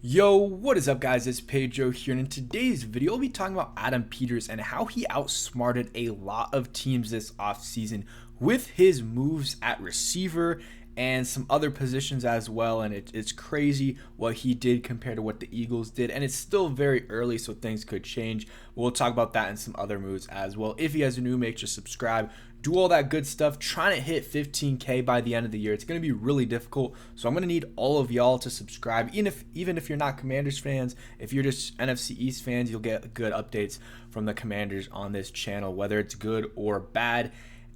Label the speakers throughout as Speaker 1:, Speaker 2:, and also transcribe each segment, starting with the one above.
Speaker 1: Yo, what is up guys, it's Pedro here, and in today's video I'll be talking about Adam Peters and how he outsmarted a lot of teams this offseason with his moves at receiver and some other positions as well. And it's crazy what he did compared to what the Eagles did, and it's still very early, so things could change. We'll talk about that and some other moves as well. If you guys are new, make sure to subscribe, do all that good stuff. Trying to hit 15K by the end of the year. It's going to be really difficult, so I'm going to need all of y'all to subscribe. Even if you're not Commanders fans, if you're just NFC East fans, you'll get good updates from the Commanders on this channel, whether it's good or bad.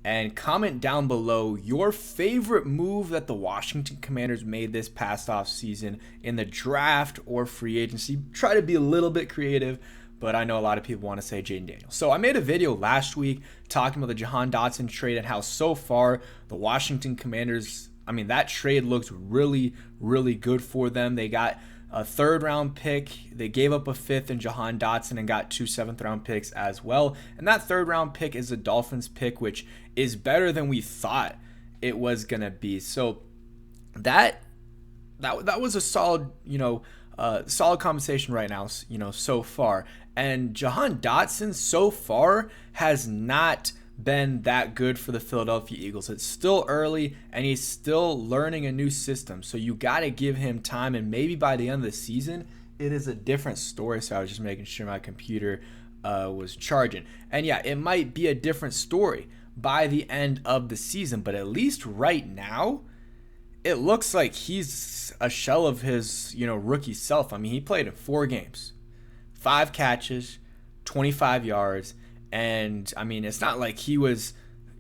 Speaker 1: And comment down below your favorite move that the Washington Commanders made this past off season in the draft or free agency. Try to be a little bit creative, but I know a lot of people want to say Jaden Daniels. So I made a video last week talking about the Jahan Dotson trade and how so far the Washington Commanders, that trade looks really, really good for them. They got a third-round pick. They gave up a fifth in Jahan Dotson and got two seventh-round picks as well. And that third-round pick is a Dolphins pick, which is better than we thought it was gonna be. So that was a solid, solid conversation right now, so far. And Jahan Dotson so far has not been that good for the Philadelphia Eagles. It's still early and he's still learning a new system. So you got to give him time, and maybe by the end of the season, it is a different story. So I was just making sure my computer was charging. And yeah, it might be a different story by the end of the season, but at least right now, it looks like he's a shell of his, rookie self. He played in 4 games, 5 catches, 25 yards. And it's not like he was,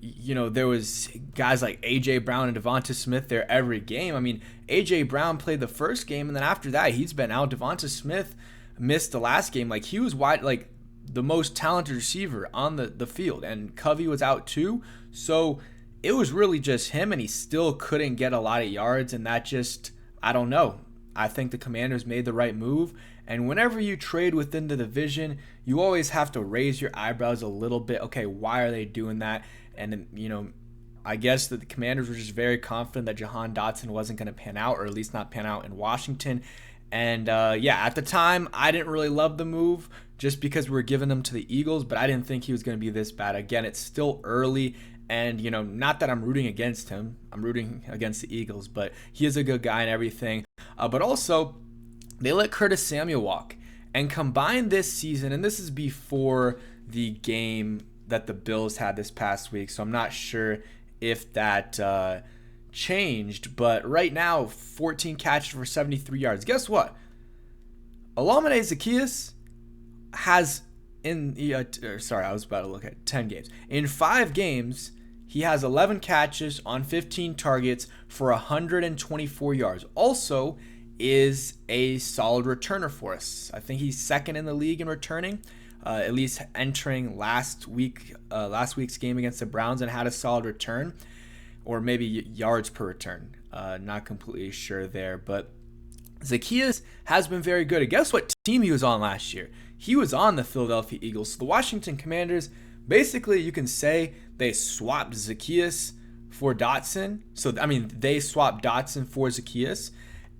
Speaker 1: there was guys like A.J. Brown and Devonta Smith there every game. A.J. Brown played the first game, and then after that, he's been out. Devonta Smith missed the last game. He was the most talented receiver on the field, and Covey was out too. So it was really just him, and he still couldn't get a lot of yards, and that just, I don't know. I think the Commanders made the right move. And whenever you trade within the division, you always have to raise your eyebrows a little bit. Okay, why are they doing that? And, I guess that the Commanders were just very confident that Jahan Dotson wasn't going to pan out, or at least not pan out in Washington. And, at the time, I didn't really love the move just because we were giving them to the Eagles, but I didn't think he was going to be this bad. Again, it's still early. And, not that I'm rooting against him. I'm rooting against the Eagles, but he is a good guy and everything. But also, they let Curtis Samuel walk. And combine this season, and this is before the game that the Bills had this past week, so I'm not sure if that changed. But right now, 14 catches for 73 yards. Guess what? Olamide Zaccheaus has I was about to look at 10 games. In 5 games, he has 11 catches on 15 targets for 124 yards. Also, is a solid returner for us. I think he's second in the league in returning, at least entering last week's game against the Browns, and had a solid return, or maybe yards per return. Not completely sure there, but Zaccheaus has been very good. And guess what team he was on last year? He was on the Philadelphia Eagles. So the Washington Commanders, basically you can say they swapped Zaccheaus for Dotson. So, they swapped Dotson for Zaccheaus.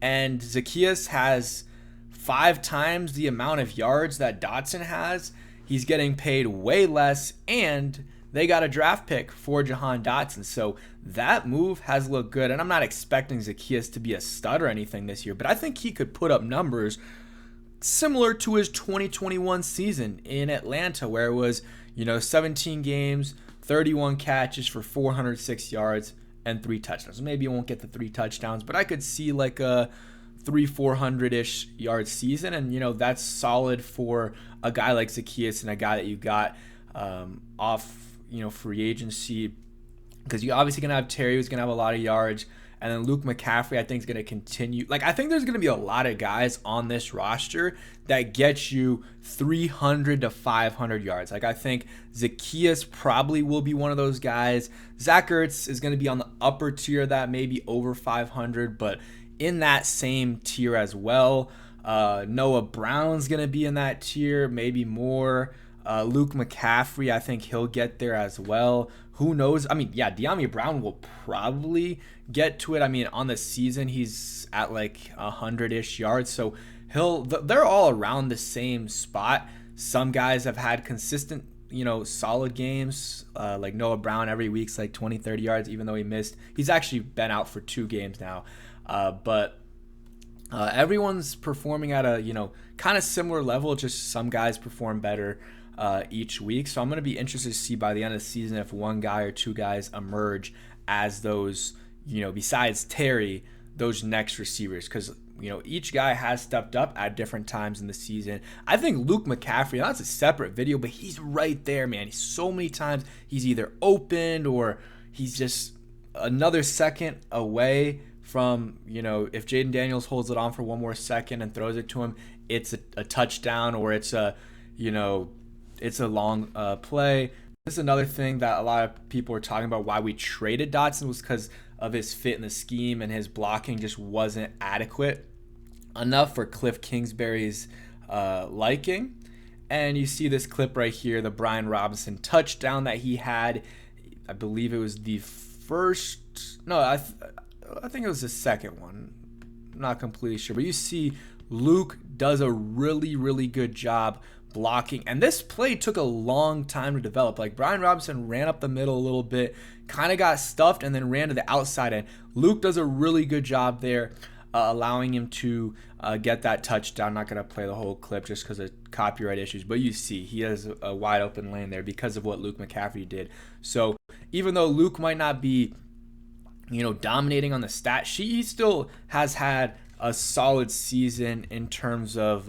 Speaker 1: And Zaccheaus has 5 times the amount of yards that Dotson has. He's getting paid way less, and they got a draft pick for Jahan Dotson. So that move has looked good. And I'm not expecting Zaccheaus to be a stud or anything this year, but I think he could put up numbers similar to his 2021 season in Atlanta, where it was, 17 games, 31 catches for 406 yards. And 3 touchdowns. Maybe you won't get the 3 touchdowns, but I could see like a 400-ish yard season, and that's solid for a guy like Zaccheaus and a guy that you got off free agency, because you're obviously gonna have Terry, who's gonna have a lot of yards, and then Luke McCaffrey, I think, is gonna continue. I think there's gonna be a lot of guys on this roster that get you 300 to 500 yards. I think Zaccheaus probably will be one of those guys. Zach Ertz is gonna be on the upper tier of that, maybe over 500, but in that same tier as well. Noah Brown's gonna be in that tier, maybe more. Luke McCaffrey, I think he'll get there as well. Who knows? De'Ami Brown will probably get to it. On the season, he's at 100-ish yards, so they're all around the same spot. Some guys have had consistent, solid games, like Noah Brown every week's like 20, 30 yards, even though he's actually been out for 2 games now. But everyone's performing at a, kind of similar level, just some guys perform better each week. So I'm going to be interested to see by the end of the season if one guy or 2 guys emerge as those, besides Terry, those next receivers, because each guy has stepped up at different times in the season. I think Luke McCaffrey, that's a separate video, but he's right there, man. He's so many times he's either opened or he's just another second away from, if Jaden Daniels holds it on for one more second and throws it to him, it's a touchdown, or it's a long play. This is another thing that a lot of people are talking about why we traded Dotson, was because of his fit in the scheme, and his blocking just wasn't adequate enough for Cliff Kingsbury's liking. And you see this clip right here, the Brian Robinson touchdown that he had. I believe it was the first, no, I think it was the second one. I'm not completely sure, but you see Luke does a really, really good job blocking, and this play took a long time to develop. Like, Brian Robinson ran up the middle a little bit, kind of got stuffed, and then ran to the outside end. Luke does a really good job there, allowing him to get that touchdown. I'm not going to play the whole clip just because of copyright issues, but you see he has a wide open lane there because of what Luke McCaffrey did. So even though Luke might not be, dominating on the stat sheet, he still has had a solid season in terms of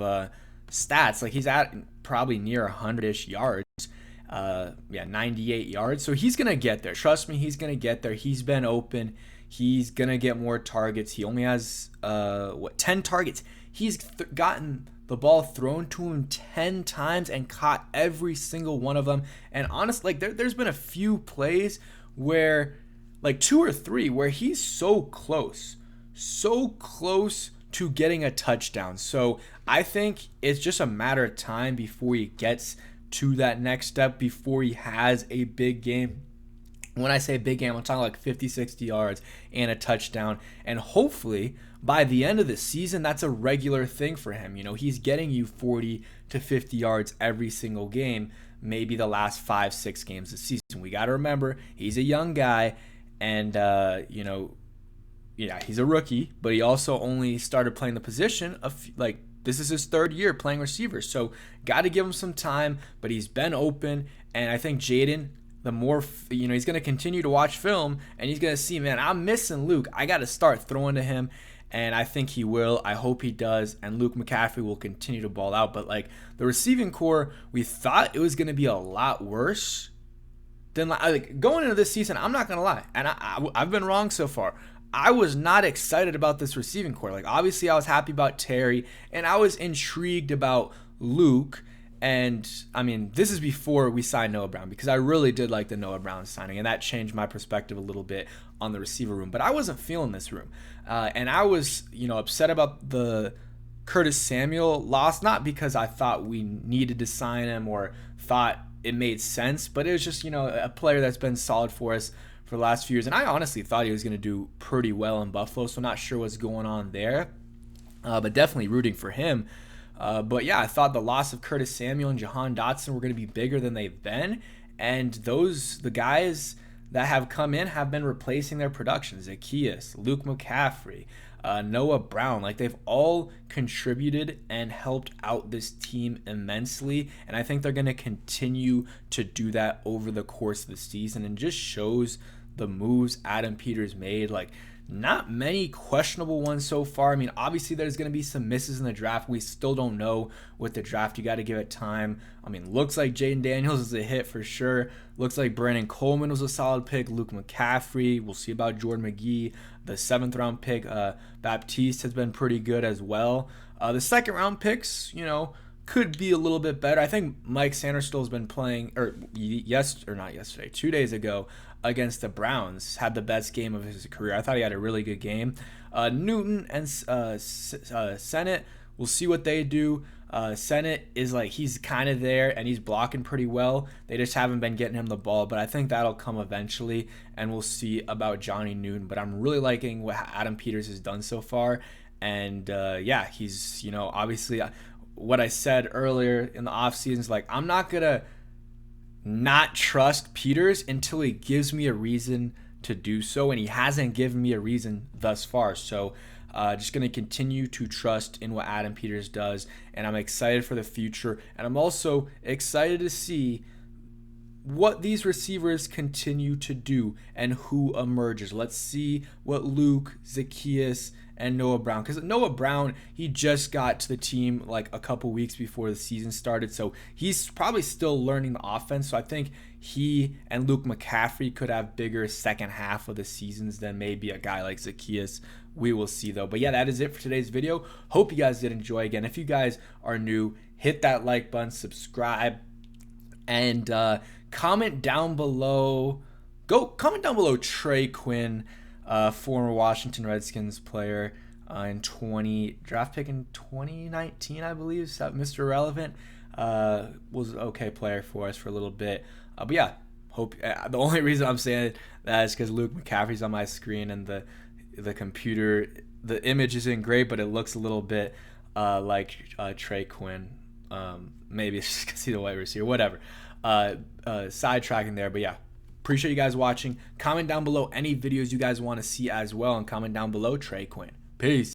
Speaker 1: stats. Like, he's at probably near 100-ish yards, 98 yards. So he's gonna get there. Trust me, he's gonna get there. He's been open. He's gonna get more targets. He only has 10 targets. He's gotten the ball thrown to him 10 times and caught every single one of them. And honestly, like, there's been a few plays where, like 2 or 3, where he's so close to getting a touchdown. So I think it's just a matter of time before he gets to that next step, before he has a big game. When I say big game, I'm talking like 50, 60 yards and a touchdown. And hopefully by the end of the season, that's a regular thing for him. He's getting you 40 to 50 yards every single game, maybe the last 5, 6 games of the season. We got to remember, he's a young guy, and he's a rookie, but he also only started playing the position of, like, this is his 3rd year playing receiver. So got to give him some time, but he's been open. And I think Jaden, the more, he's going to continue to watch film, and he's going to see, man, I'm missing Luke. I got to start throwing to him. And I think he will. I hope he does. And Luke McCaffrey will continue to ball out. But, like, the receiving core, we thought it was going to be a lot worse than, like, going into this season. I'm not going to lie. And I've been wrong so far. I was not excited about this receiving core. Like, obviously I was happy about Terry, and I was intrigued about Luke. And I mean, this is before we signed Noah Brown, because I really did like the Noah Brown signing, and that changed my perspective a little bit on the receiver room. But I wasn't feeling this room. And I was, upset about the Curtis Samuel loss, not because I thought we needed to sign him or thought it made sense, but it was just, a player that's been solid for us for the last few years. And I honestly thought he was going to do pretty well in Buffalo, so I'm not sure what's going on there, but definitely rooting for him. But yeah, I thought the loss of Curtis Samuel and Jahan Dotson were going to be bigger than they've been. And the guys that have come in have been replacing their production. Zacchaeus, Luke McCaffrey, Noah Brown, like, they've all contributed and helped out this team immensely. And I think they're going to continue to do that over the course of the season, and just shows the moves Adam Peters made. Like, not many questionable ones so far. I mean, obviously there's going to be some misses in the draft. We still don't know with the draft. You got to give it time. I mean, looks like Jaden Daniels is a hit for sure. Looks like Brandon Coleman was a solid pick. Luke McCaffrey. We'll see about Jordan McGee. The 7th round pick, Baptiste, has been pretty good as well. The 2nd round picks, could be a little bit better. I think Mike Sanderstill has been playing, 2 days ago, against the Browns, had the best game of his career. I thought he had a really good game. Newton and Sennett, we'll see what they do. Sennett is, like, he's kind of there, and he's blocking pretty well. They just haven't been getting him the ball, but I think that'll come eventually, and we'll see about Johnny Newton. But I'm really liking what Adam Peters has done so far, And yeah, he's, obviously what I said earlier in the offseason is like, I'm not going to not trust Peters until he gives me a reason to do so. And he hasn't given me a reason thus far. So just going to continue to trust in what Adam Peters does. And I'm excited for the future. And I'm also excited to see what these receivers continue to do and who emerges. Let's see what Luke, Zacchaeus, and Noah Brown, because Noah Brown, he just got to the team like a couple weeks before the season started, so he's probably still learning the offense. So I think he and Luke McCaffrey could have bigger second half of the seasons than maybe a guy like Zacchaeus. We will see though. But yeah, that is it for today's video. Hope you guys did enjoy. Again, if you guys are new, hit that like button, subscribe, and comment down below. Comment down below Trey Quinn, former Washington Redskins player, in draft pick in 2019, I believe. So Mr. Relevant, was an okay player for us for a little bit. But yeah, hope the only reason I'm saying that is because Luke McCaffrey's on my screen and the computer, the image isn't great, but it looks a little bit like Trey Quinn. Maybe it's just because he's a wide receiver, whatever. Sidetracking there, but yeah, appreciate you guys watching. Comment down below any videos you guys want to see as well, and comment down below Trey Quinn. Peace.